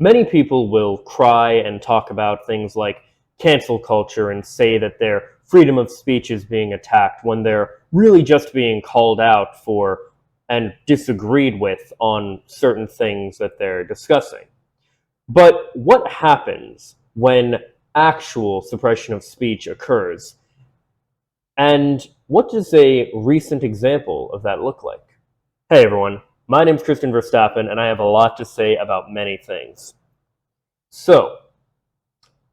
Many people will cry and talk about things like cancel culture and say that their freedom of speech is being attacked when they're really just being called out for and disagreed with on certain things that they're discussing. But what happens when actual suppression of speech occurs? And what does a recent example of that look like? Hey everyone, my name's Christian Verstappen, and I have a lot to say about many things. So,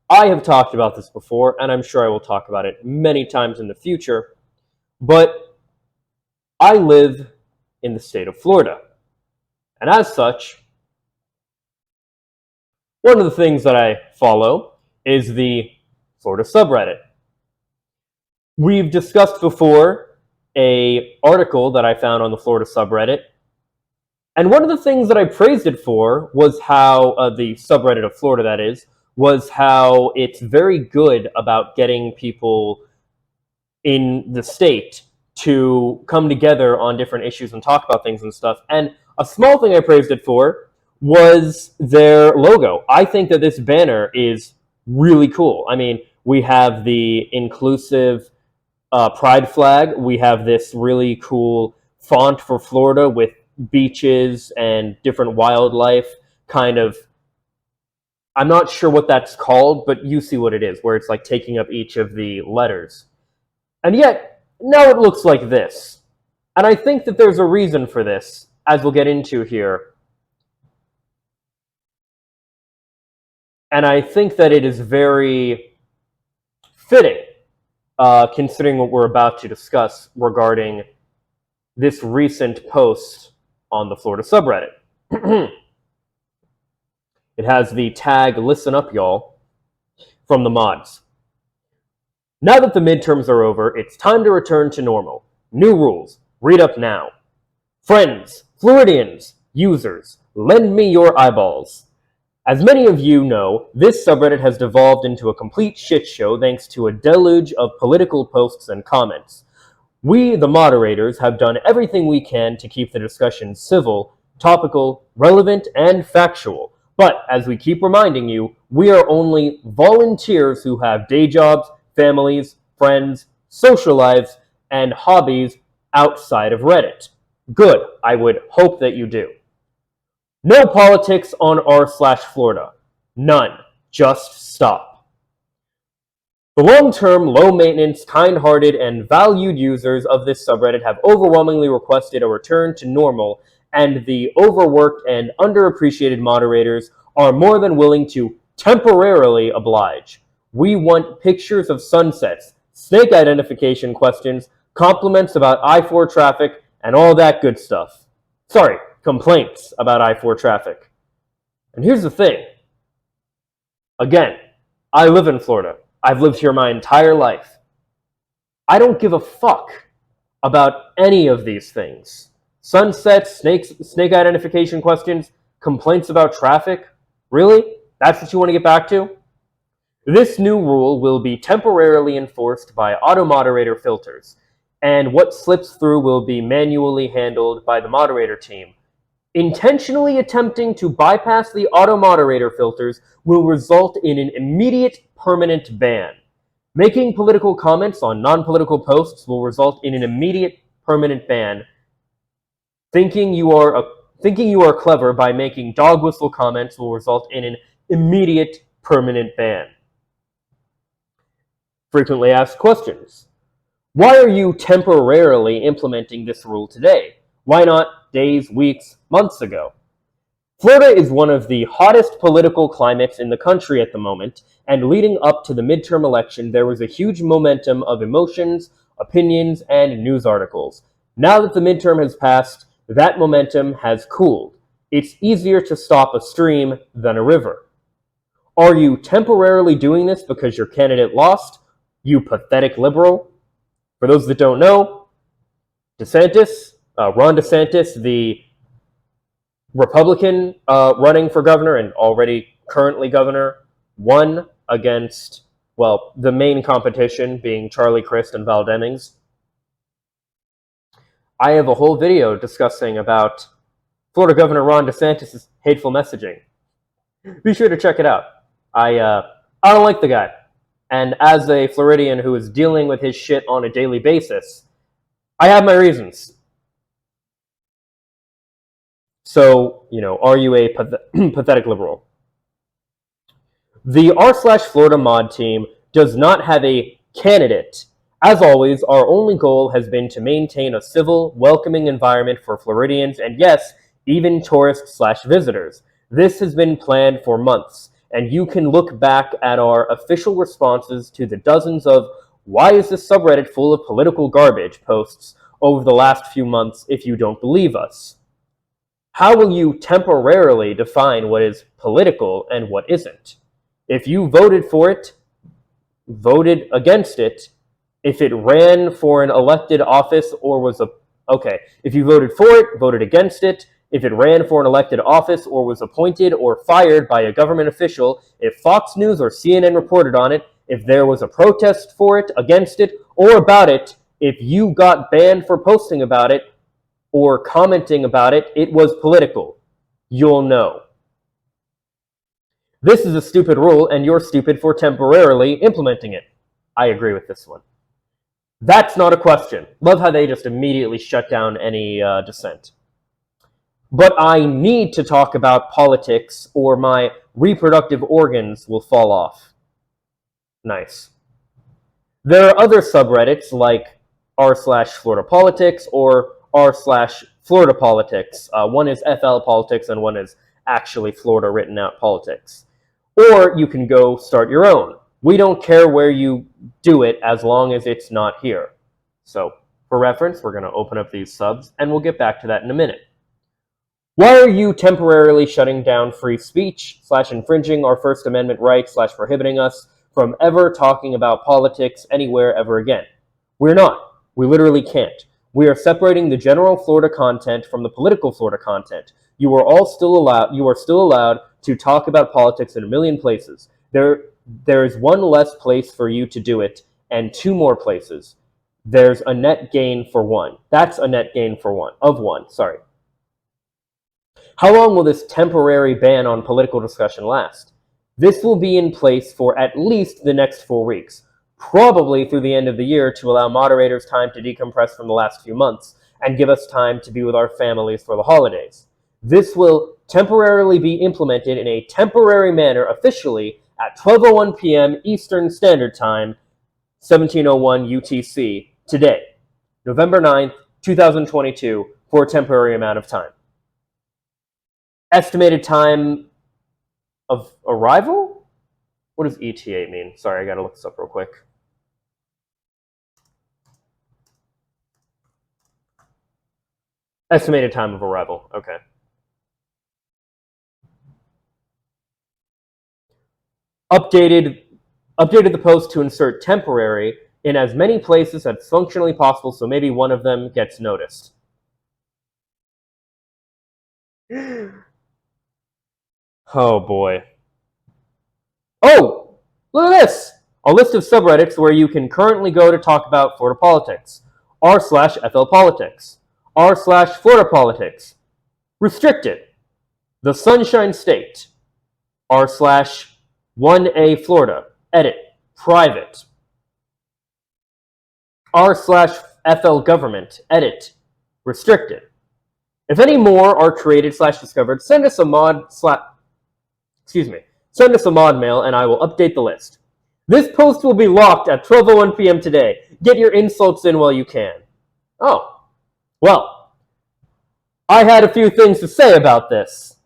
I have talked about this before, and I'm sure I will talk about it many times in the future, but I live in the state of Florida. And as such, one of the things that I follow is the Florida subreddit. We've discussed before an article that I found on the Florida subreddit, and one of the things that I praised it for was how, the subreddit of Florida that is, was how it's very good about getting people in the state to come together on different issues and talk about things and stuff. And a small thing I praised it for was their logo. I think that this banner is really cool. I mean, we have the inclusive pride flag. We have this really cool font for Florida with beaches and different wildlife kind of. I'm not sure what that's called, but you see what it is, where it's like taking up each of the letters. And yet, now it looks like this. And I think that there's a reason for this, as we'll get into here. And I think that it is very fitting, considering what we're about to discuss regarding this recent post on the Florida subreddit. It has the tag, "Listen up, y'all," from the mods. Now that the midterms are over, it's time to return to normal. New rules. Read up now. Friends, Floridians, users, lend me your eyeballs. As many of you know, this subreddit has devolved into a complete shit show thanks to a deluge of political posts and comments. We, the moderators, have done everything we can to keep the discussion civil, topical, relevant, and factual. But, as we keep reminding you, we are only volunteers who have day jobs, families, friends, social lives, and hobbies outside of Reddit. Good. I would hope that you do. No politics on r/Florida. None. Just stop. The long-term, low-maintenance, kind-hearted, and valued users of this subreddit have overwhelmingly requested a return to normal, and the overworked and underappreciated moderators are more than willing to temporarily oblige. We want pictures of sunsets, snake identification questions, compliments about I-4 traffic, and all that good stuff. Sorry, complaints about I-4 traffic. And here's the thing. Again, I live in Florida. I've lived here my entire life. I don't give a fuck about any of these things. Sunsets, snake identification questions, complaints about traffic. Really? That's what you want to get back to? This new rule will be temporarily enforced by auto-moderator filters, and what slips through will be manually handled by the moderator team. Intentionally attempting to bypass the auto-moderator filters will result in an immediate permanent ban. Making political comments on non-political posts will result in an immediate permanent ban. Thinking you are clever by making dog whistle comments will result in an immediate permanent ban. Frequently asked questions. Why are you temporarily implementing this rule today? Why not days, weeks, months ago? Florida is one of the hottest political climates in the country at the moment, and leading up to the midterm election, there was a huge momentum of emotions, opinions, and news articles. Now that the midterm has passed, that momentum has cooled. It's easier to stop a stream than a river. Are you temporarily doing this because your candidate lost? You pathetic liberal? For those that don't know, Ron DeSantis, the Republican running for governor and already currently governor, won against, well, the main competition being Charlie Crist and Val Demings. I have a whole video discussing about Florida Governor Ron DeSantis' hateful messaging. Be sure to check it out. I don't like the guy. And as a Floridian who is dealing with his shit on a daily basis, I have my reasons. So, are you a pathetic liberal? The r/Florida mod team does not have a candidate. As always, our only goal has been to maintain a civil, welcoming environment for Floridians and, yes, even tourists/visitors. This has been planned for months, and you can look back at our official responses to the dozens of "Why is this subreddit full of political garbage?" posts over the last few months if you don't believe us. How will you temporarily define what is political and what isn't? If you voted for it, voted against it, if it ran for an elected office or was okay, if you voted for it, voted against it, if it ran for an elected office or was appointed or fired by a government official, if Fox News or CNN reported on it, if there was a protest for it, against it, or about it, if you got banned for posting about it or commenting about it, it was political. You'll know. This is a stupid rule, and you're stupid for temporarily implementing it. I agree with this one. That's not a question. Love how they just immediately shut down any dissent. But I need to talk about politics, or my reproductive organs will fall off. Nice. There are other subreddits like r/Florida Politics or r/Florida Politics. One is FL Politics and one is actually Florida written out politics. Or you can go start your own. We don't care where you do it as long as it's not here. So, for reference, we're going to open up these subs, and we'll get back to that in a minute. Why are you temporarily shutting down free speech / infringing our First Amendment rights / prohibiting us from ever talking about politics anywhere ever again? We're not. We literally can't. We are separating the general Florida content from the political Florida content. You are still allowed to talk about politics in a million places. There is one less place for you to do it, and two more places. There's a net gain for one. That's a net gain for one, sorry. How long will this temporary ban on political discussion last? This will be in place for at least the next 4 weeks, probably through the end of the year, to allow moderators time to decompress from the last few months and give us time to be with our families for the holidays. This will temporarily be implemented in a temporary manner officially at 12:01 p.m. Eastern Standard Time, 17:01 UTC, today, November 9th, 2022, for a temporary amount of time. Estimated time of arrival? What does ETA mean? Sorry, I gotta look this up real quick. Estimated time of arrival, okay. Updated the post to insert temporary in as many places as functionally possible, so maybe one of them gets noticed. Oh boy. Oh, look at this! A list of subreddits where you can currently go to talk about Florida politics. r/FL Politics. r/Florida Politics. Restricted. The Sunshine State. r/1A Florida. Edit. Private. r/FL Government. Edit. Restricted. If any more are created / discovered, send us a mod mail and I will update the list. This post will be locked at 12:01 p.m. today. Get your insults in while you can. Oh, well, I had a few things to say about this,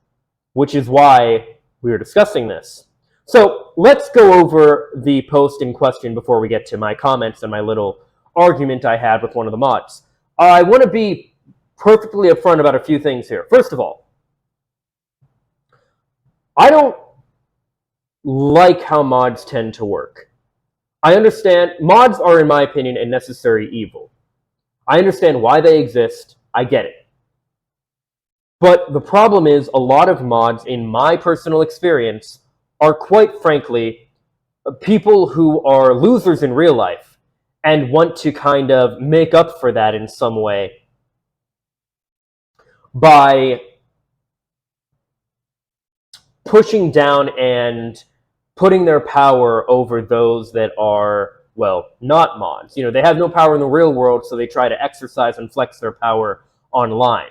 which is why we were discussing this. So let's go over the post in question before we get to my comments and my little argument I had with one of the mods. I want to be perfectly upfront about a few things here. First of all, I don't like how mods tend to work. I understand mods are, in my opinion, a necessary evil. I understand why they exist. I get it. But the problem is a lot of mods, in my personal experience, are quite frankly people who are losers in real life and want to kind of make up for that in some way by pushing down and putting their power over those that are, well, not mods. You know, they have no power in the real world, so they try to exercise and flex their power online.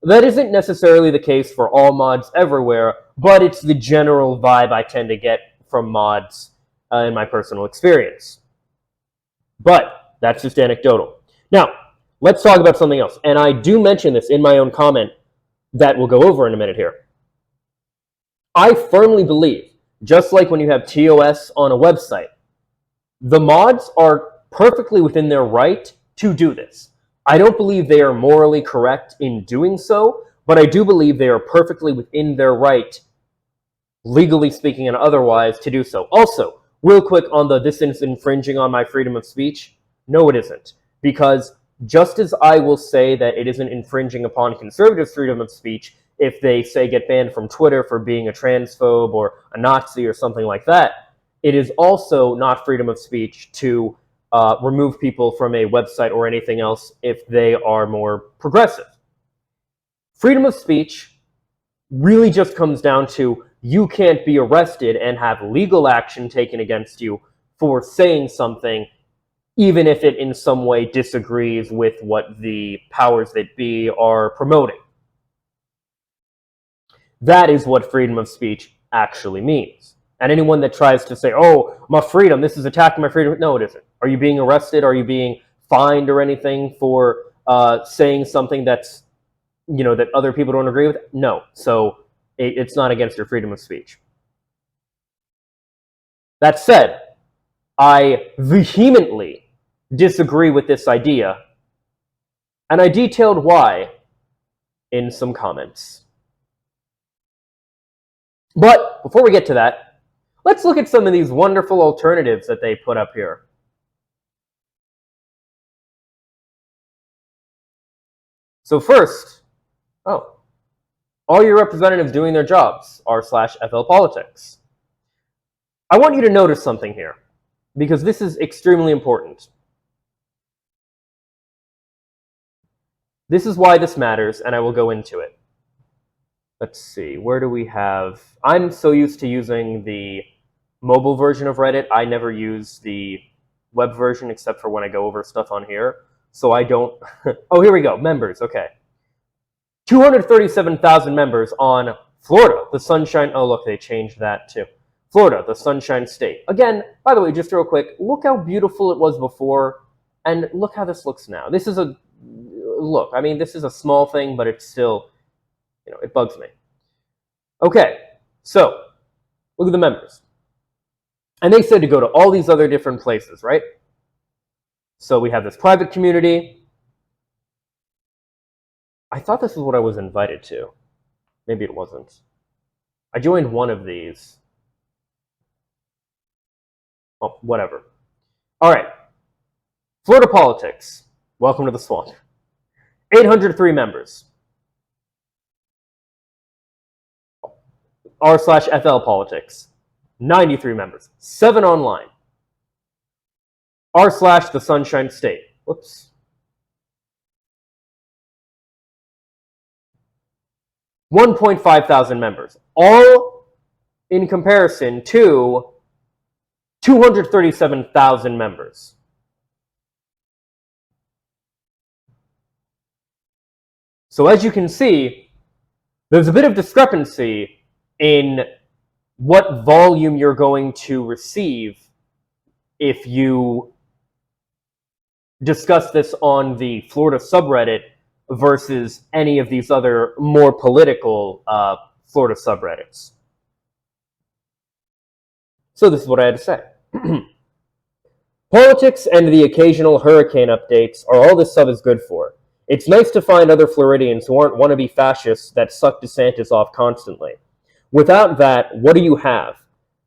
That isn't necessarily the case for all mods everywhere, but it's the general vibe I tend to get from mods in my personal experience. But that's just anecdotal. Now, let's talk about something else. And I do mention this in my own comment that we'll go over in a minute here. I firmly believe, just like when you have TOS on a website, the mods are perfectly within their right to do this. I don't believe they are morally correct in doing so, but I do believe they are perfectly within their right, legally speaking and otherwise, to do so. Also, real quick on the this is infringing on my freedom of speech. No, it isn't. Because just as I will say that it isn't infringing upon conservatives' freedom of speech if they, say, get banned from Twitter for being a transphobe or a Nazi or something like that, it is also not freedom of speech to remove people from a website or anything else if they are more progressive. Freedom of speech really just comes down to you can't be arrested and have legal action taken against you for saying something, even if it in some way disagrees with what the powers that be are promoting. That is what freedom of speech actually means. And anyone that tries to say, oh, my freedom, this is attacking my freedom, no, it isn't. Are you being arrested? Are you being fined or anything for saying something that's, you know, that other people don't agree with? No. So it's not against your freedom of speech. That said, I vehemently disagree with this idea, and I detailed why in some comments. But before we get to that, let's look at some of these wonderful alternatives that they put up here. So first, all your representatives doing their jobs, r/FL Politics. I want you to notice something here, because this is extremely important. This is why this matters, and I will go into it. Let's see, where do we have... I'm so used to using the mobile version of Reddit, I never use the web version except for when I go over stuff on here. So I don't... Oh, here we go, members, okay. 237,000 members on Florida, the Sunshine... Oh, look, they changed that too. Florida, the Sunshine State. Again, by the way, just real quick, look how beautiful it was before, and look how this looks now. This is a... Look, I mean, this is a small thing, but it's still... You know, it bugs me. Okay, so look at the members. And they said to go to all these other different places, right? So we have this private community. I thought this is what I was invited to. Maybe it wasn't. I joined one of these. Oh, whatever. All right. Florida Politics. Welcome to the swamp. 803 members. r/FL Politics, 93 members, 7 online. r/the Sunshine State, whoops. 1.5 thousand members, all in comparison to 237,000 members. So as you can see, there's a bit of discrepancy in what volume you're going to receive if you discuss this on the Florida subreddit versus any of these other more political Florida subreddits. So this is what I had to say. Politics and the occasional hurricane updates are all this sub is good for. It's nice to find other Floridians who aren't wannabe fascists that suck DeSantis off constantly. Without that, what do you have?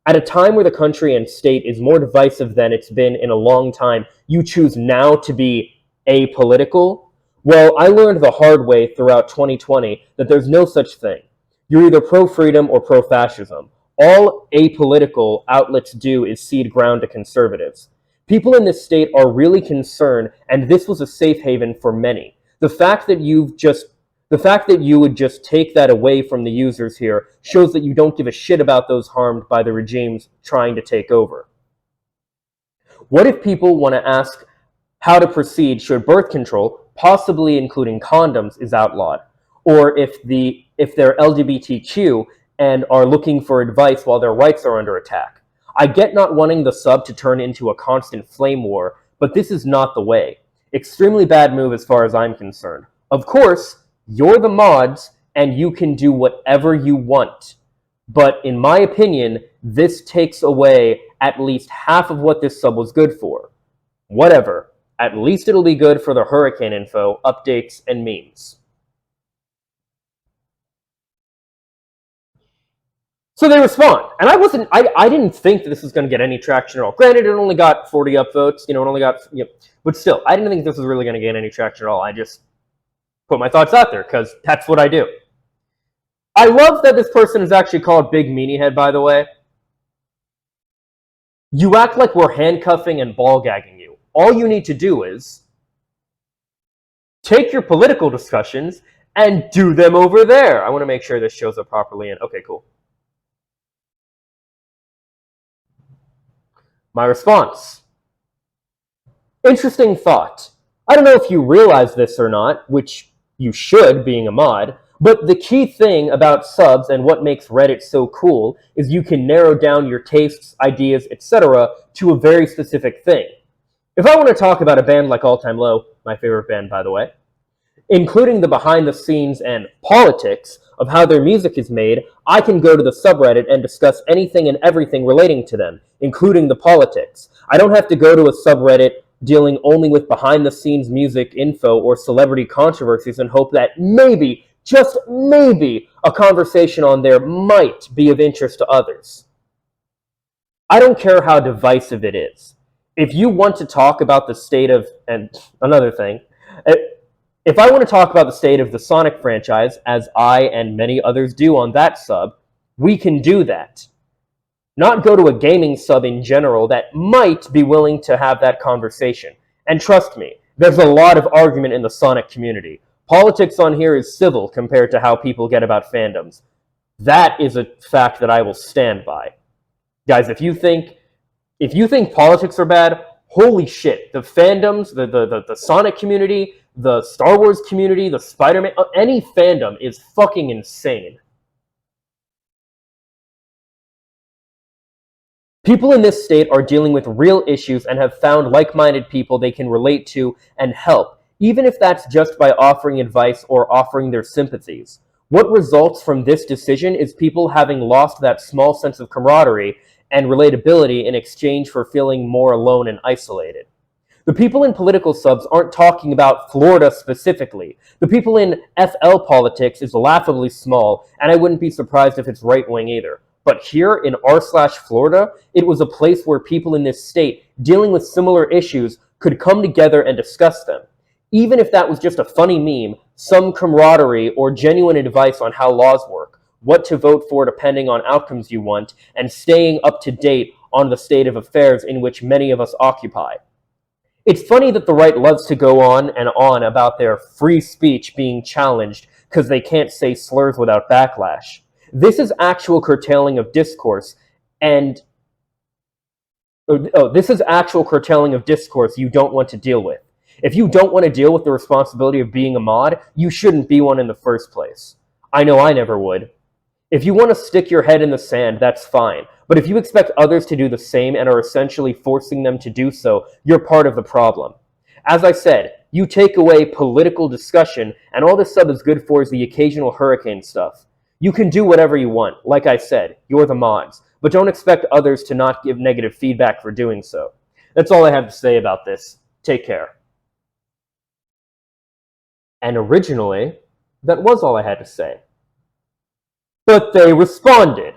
At a time where the country and state is more divisive than it's been in a long time, you choose now to be apolitical? Well, I learned the hard way throughout 2020 that there's no such thing. You're either pro-freedom or pro-fascism. All apolitical outlets do is cede ground to conservatives. People in this state are really concerned, and this was a safe haven for many. The fact that The fact that you would just take that away from the users here shows that you don't give a shit about those harmed by the regimes trying to take over. What if people want to ask how to proceed should birth control, possibly including condoms, is outlawed? Or if they're LGBTQ and are looking for advice while their rights are under attack? I get not wanting the sub to turn into a constant flame war, but this is not the way. Extremely bad move as far as I'm concerned. Of course, you're the mods, and you can do whatever you want. But in my opinion, this takes away at least half of what this sub was good for. Whatever. At least it'll be good for the hurricane info, updates, and memes. So they respond, and I didn't think that this was going to get any traction at all. Granted, it only got 40 upvotes, it only got, but still, I didn't think this was really going to get any traction at all. I just put my thoughts out there, because that's what I do. I love that this person is actually called Big Meanie Head, by the way. You act like we're handcuffing and ball gagging you. All you need to do is take your political discussions and do them over there. I want to make sure this shows up properly. Okay, cool. My response. Interesting thought. I don't know if you realize this or not, which you should, being a mod, but the key thing about subs and what makes Reddit so cool is you can narrow down your tastes, ideas, etc. to a very specific thing. If I want to talk about a band like All Time Low, my favorite band, by the way, including the behind the scenes and politics of how their music is made, I can go to the subreddit and discuss anything and everything relating to them, including the politics. I don't have to go to a subreddit dealing only with behind the scenes music info or celebrity controversies and hope that maybe, just maybe, a conversation on there might be of interest to others. I don't care how divisive it is. If you want to talk about the state of, and another thing, if I want to talk about the state of the Sonic franchise, as I and many others do on that sub, we can do that. Not go to a gaming sub in general that might be willing to have that conversation. And trust me, there's a lot of argument in the Sonic community. Politics on here is civil compared to how people get about fandoms. That is a fact that I will stand by. Guys, if you think politics are bad, holy shit, the fandoms, the Sonic community, the Star Wars community, the Spider-Man, any fandom is fucking insane. People in this state are dealing with real issues and have found like-minded people they can relate to and help, even if that's just by offering advice or offering their sympathies. What results from this decision is people having lost that small sense of camaraderie and relatability in exchange for feeling more alone and isolated. The people in political subs aren't talking about Florida specifically. The people in FL politics is laughably small, and I wouldn't be surprised if it's right-wing either. But here in r/Florida, it was a place where people in this state dealing with similar issues could come together and discuss them. Even if that was just a funny meme, some camaraderie or genuine advice on how laws work, what to vote for depending on outcomes you want, and staying up to date on the state of affairs in which many of us occupy. It's funny that the right loves to go on and on about their free speech being challenged because they can't say slurs without backlash. This is actual curtailing of discourse, and this is actual curtailing of discourse you don't want to deal with. If you don't want to deal with the responsibility of being a mod, you shouldn't be one in the first place. I know I never would. If you want to stick your head in the sand, that's fine. But if you expect others to do the same and are essentially forcing them to do so, you're part of the problem. As I said, you take away political discussion, and all this sub is good for is the occasional hurricane stuff. You can do whatever you want. Like I said, you're the mods. But don't expect others to not give negative feedback for doing so. That's all I have to say about this. Take care. And originally, that was all I had to say. But they responded.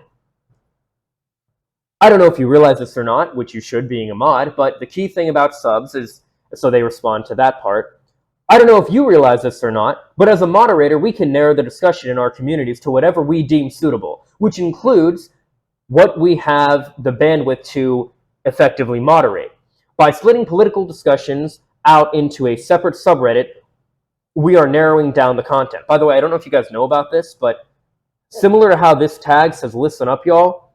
I don't know if you realize this or not, which you should being a mod, but the key thing about subs is, so they respond to that part. I don't know if you realize this or not, but as a moderator, we can narrow the discussion in our communities to whatever we deem suitable, which includes what we have the bandwidth to effectively moderate. By splitting political discussions out into a separate subreddit, we are narrowing down the content. By the way, I don't know if you guys know about this, but similar to how this tag says listen up, y'all,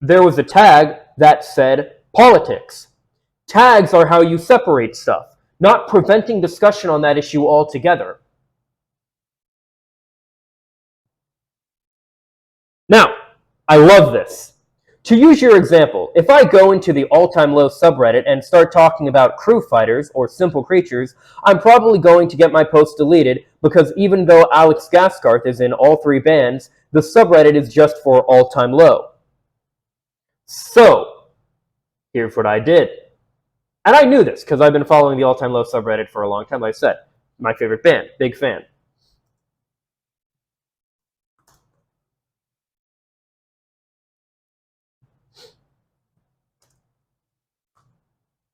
there was a tag that said politics. Tags are how you separate stuff, not preventing discussion on that issue altogether. Now, I love this. To use your example, if I go into the all-time low subreddit and start talking about crew fighters or simple creatures, I'm probably going to get my post deleted because even though Alex Gaskarth is in all three bands, the subreddit is just for all-time low. So, here's what I did. And I knew this because I've been following the all-time low subreddit for a long time. Like I said, my favorite band, big fan.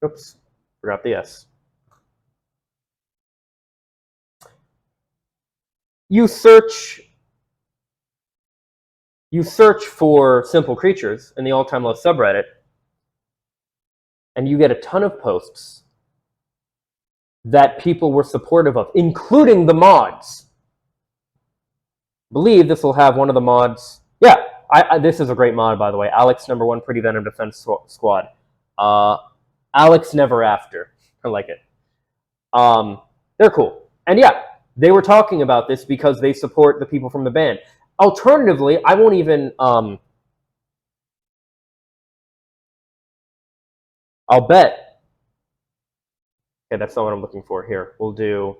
Oops, forgot the S. You search for simple creatures in the all-time low subreddit, and you get a ton of posts that people were supportive of, including the mods. I believe this will have one of the mods. Yeah, this is a great mod, by the way. Alex #1 Pretty Venom Defense Squad. Alex Never After. I like it. They're cool. And yeah, they were talking about this because they support the people from the band. Alternatively, I won't even... I'll bet... Okay, that's not what I'm looking for. Here, we'll do...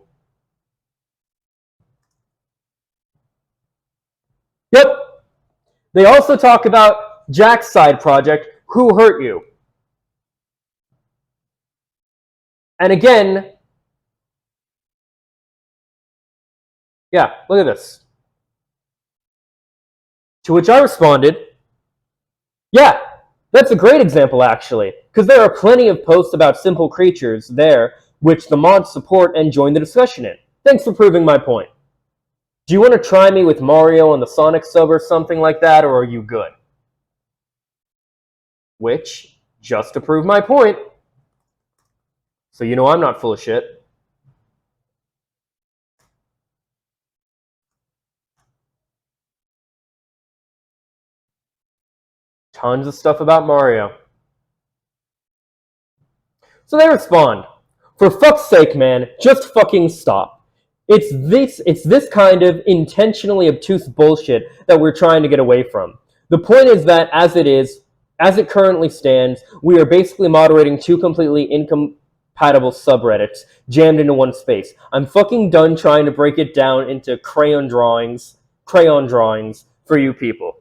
Yep! They also talk about Jack's side project, Who Hurt You? And again, yeah, look at this. To which I responded, yeah, that's a great example, actually, because there are plenty of posts about simple creatures there, which the mods support and join the discussion in. Thanks for proving my point. Do you want to try me with Mario on the Sonic sub or something like that, or are you good? Which, just to prove my point, so you know I'm not full of shit. Tons of stuff about Mario. So they respond, for fuck's sake, man, just fucking stop. It's this kind of intentionally obtuse bullshit that we're trying to get away from. The point is that as it currently stands, we are basically moderating two completely incompatible subreddits jammed into one space. I'm fucking done trying to break it down into crayon drawings for you people.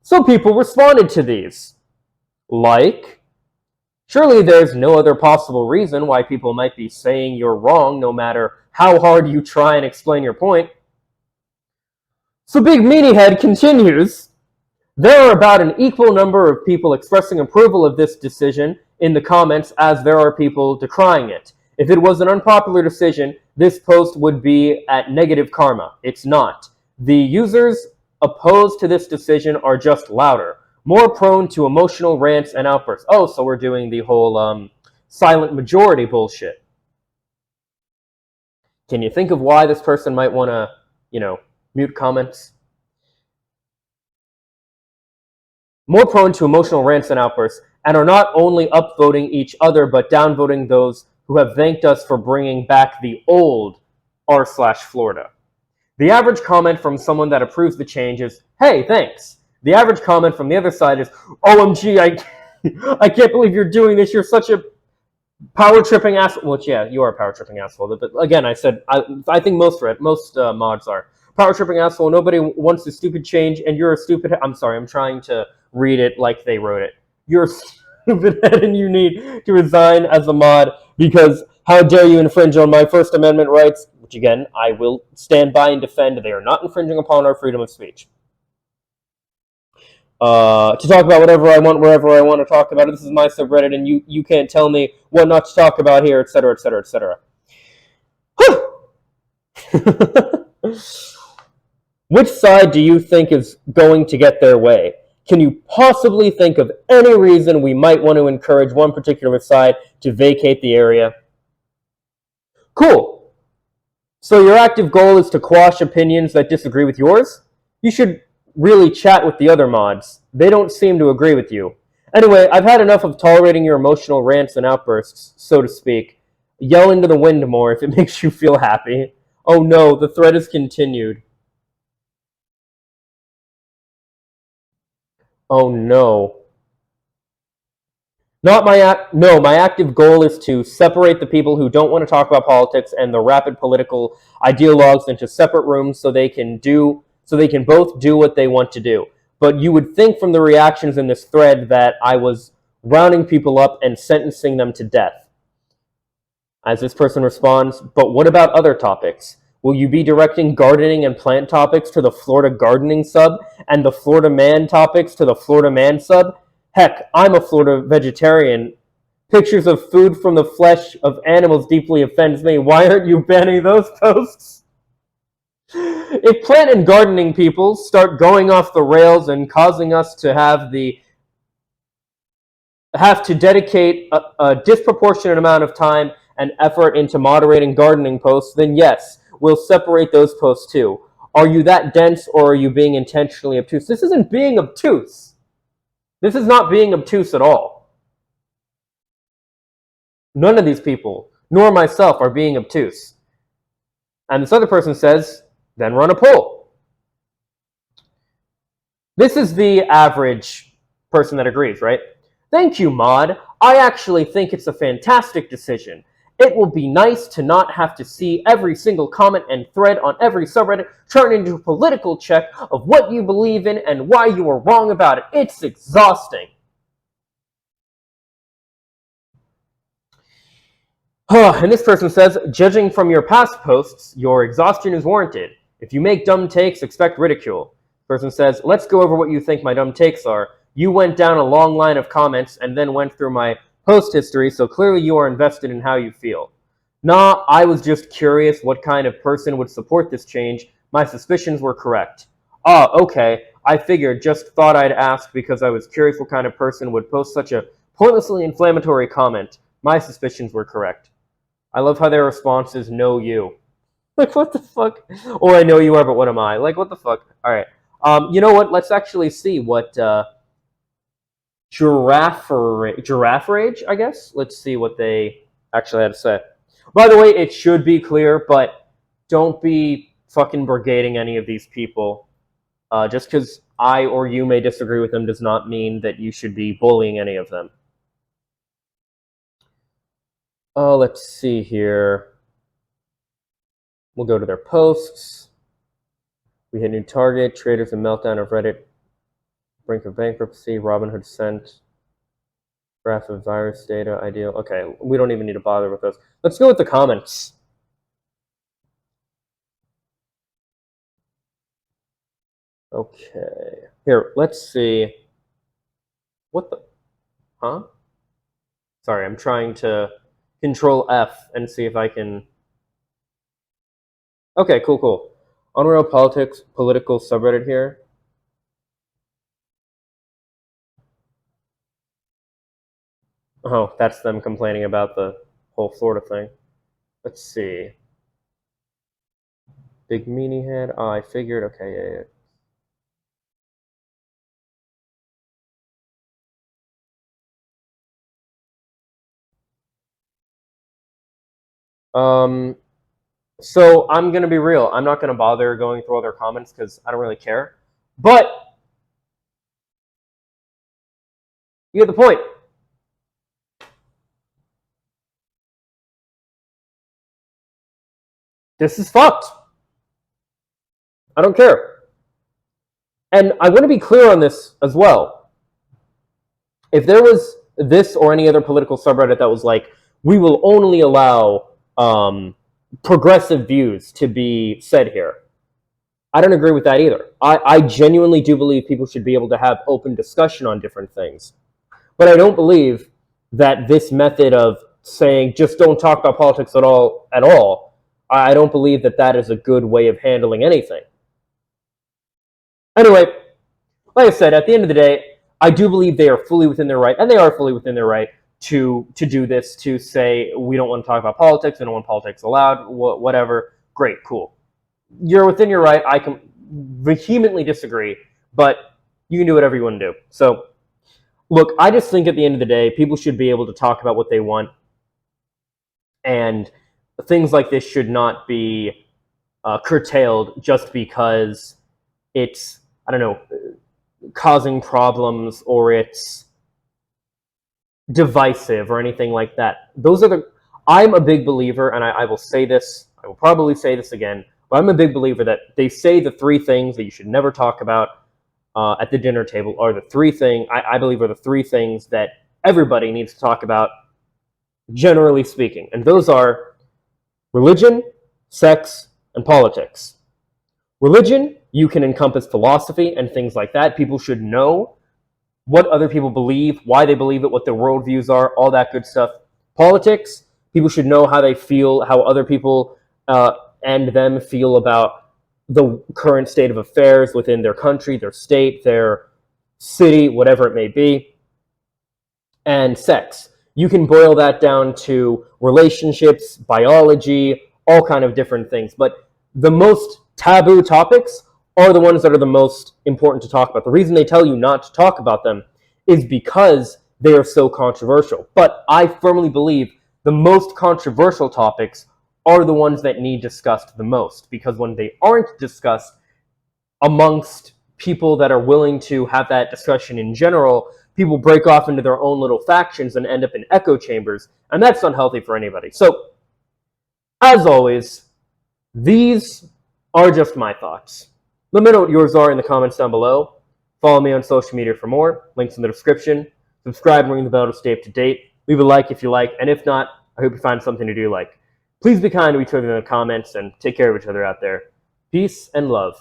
So people responded to these. Like, surely there's no other possible reason why people might be saying you're wrong no matter how hard you try and explain your point. So Big Meanie Head continues, there are about an equal number of people expressing approval of this decision in the comments as there are people decrying it. If it was an unpopular decision, this post would be at negative karma. It's not. The users opposed to this decision are just louder, more prone to emotional rants and outbursts. Oh, so we're doing the whole silent majority bullshit. Can you think of why this person might want to, mute comments? More prone to emotional rants and outbursts, and are not only upvoting each other, but downvoting those who have thanked us for bringing back the old r/Florida. The average comment from someone that approves the change is, hey, thanks. The average comment from the other side is, OMG, I can't believe you're doing this. You're such a power-tripping asshole. Well, yeah, you are a power-tripping asshole. But again, I said, I think most mods are. Power-tripping asshole, nobody wants a stupid change, and you're a stupid... I'm sorry, I'm trying to read it like they wrote it. You're a stupid head, and you need to resign as a mod, because how dare you infringe on my First Amendment rights, which again, I will stand by and defend. They are not infringing upon our freedom of speech. To talk about whatever I want, wherever I want to talk about it. This is my subreddit, and you can't tell me what not to talk about here, etc., etc., etc. Which side do you think is going to get their way? Can you possibly think of any reason we might want to encourage one particular side to vacate the area? Cool. So your active goal is to quash opinions that disagree with yours? You should really chat with the other mods. They don't seem to agree with you. Anyway, I've had enough of tolerating your emotional rants and outbursts, so to speak. Yell into the wind more if it makes you feel happy. Oh no, the thread is continued. Oh no. My active goal is to separate the people who don't want to talk about politics and the rapid political ideologues into separate rooms so they can both do what they want to do. But you would think from the reactions in this thread that I was rounding people up and sentencing them to death. As this person responds, but what about other topics? Will you be directing gardening and plant topics to the Florida gardening sub and the Florida man topics to the Florida man sub? Heck, I'm a Florida vegetarian. Pictures of food from the flesh of animals deeply offends me. Why aren't you banning those posts? If plant and gardening people start going off the rails and causing us to have to dedicate a disproportionate amount of time and effort into moderating gardening posts, then yes, we'll separate those posts too. Are you that dense, or are you being intentionally obtuse? This isn't being obtuse. This is not being obtuse at all. None of these people, nor myself, are being obtuse. And this other person says, then run a poll. This is the average person that agrees, right? Thank you, Mod. I actually think it's a fantastic decision. It will be nice to not have to see every single comment and thread on every subreddit turn into a political check of what you believe in and why you are wrong about it. It's exhausting. And this person says, judging from your past posts, your exhaustion is warranted. If you make dumb takes, expect ridicule. Person says, let's go over what you think my dumb takes are. You went down a long line of comments and then went through my post history, so clearly you are invested in how you feel. Nah, I was just curious what kind of person would support this change. My suspicions were correct. Ah, okay. I figured, just thought I'd ask because I was curious what kind of person would post such a pointlessly inflammatory comment. My suspicions were correct. I love how their response is, no you. Like, what the fuck? Or I know you are, but what am I? Like, what the fuck? Alright. You know what? Let's actually see what, Giraffe Rage, I guess? Let's see what they actually had to say. By the way, it should be clear, but don't be fucking brigading any of these people. Just because I or you may disagree with them does not mean that you should be bullying any of them. Let's see here. We'll go to their posts. We hit new target, traders and meltdown of Reddit, brink of bankruptcy, Robinhood sent, graph of virus data, ideal. Okay, we don't even need to bother with those. Let's go with the comments. Okay, here, let's see. What the, huh? Sorry, I'm trying to Control F and see if I can. Okay, cool. Unreal Politics, political subreddit here. Oh, that's them complaining about the whole Florida thing. Let's see. Big meanie head. Oh, I figured. Okay, yeah. So I'm gonna be real. I'm not gonna bother going through all their comments because I don't really care. But you get the point. This is fucked. I don't care. And I want to be clear on this as well. If there was this or any other political subreddit that was like, we will only allow progressive views to be said here, I don't agree with that either. I genuinely do believe people should be able to have open discussion on different things. But I don't believe that this method of saying just don't talk about politics at all, I don't believe that that is a good way of handling anything. Anyway, like I said, at the end of the day, I do believe they are fully within their right, and they are fully within their right, to do this, to say we don't want to talk about politics, we don't want politics allowed, whatever. Great, cool. You're within your right. I can vehemently disagree, but you can do whatever you want to do. So, look, I just think at the end of the day, people should be able to talk about what they want, and things like this should not be curtailed just because it's, I don't know, causing problems or it's divisive or anything like that. I'm a big believer, and I will say this, I will probably say this again, but I'm a big believer that they say the three things that you should never talk about at the dinner table are the three things, I believe are the three things that everybody needs to talk about, generally speaking. And those are religion, sex, and politics. Religion, you can encompass philosophy and things like that. People should know what other people believe, why they believe it, what their worldviews are, all that good stuff. Politics, people should know how they feel, how other people and them feel about the current state of affairs within their country, their state, their city, whatever it may be. And sex, you can boil that down to relationships, biology, all kind of different things. But the most taboo topics are the ones that are the most important to talk about. The reason they tell you not to talk about them is because they are so controversial. But I firmly believe the most controversial topics are the ones that need discussed the most, because when they aren't discussed amongst people that are willing to have that discussion in general, people break off into their own little factions and end up in echo chambers, and that's unhealthy for anybody. So, as always, these are just my thoughts. Let me know what yours are in the comments down below. Follow me on social media for more. Links in the description. Subscribe and ring the bell to stay up to date. Leave a like if you like, and if not, I hope you find something to do like. Please be kind to each other in the comments and take care of each other out there. Peace and love.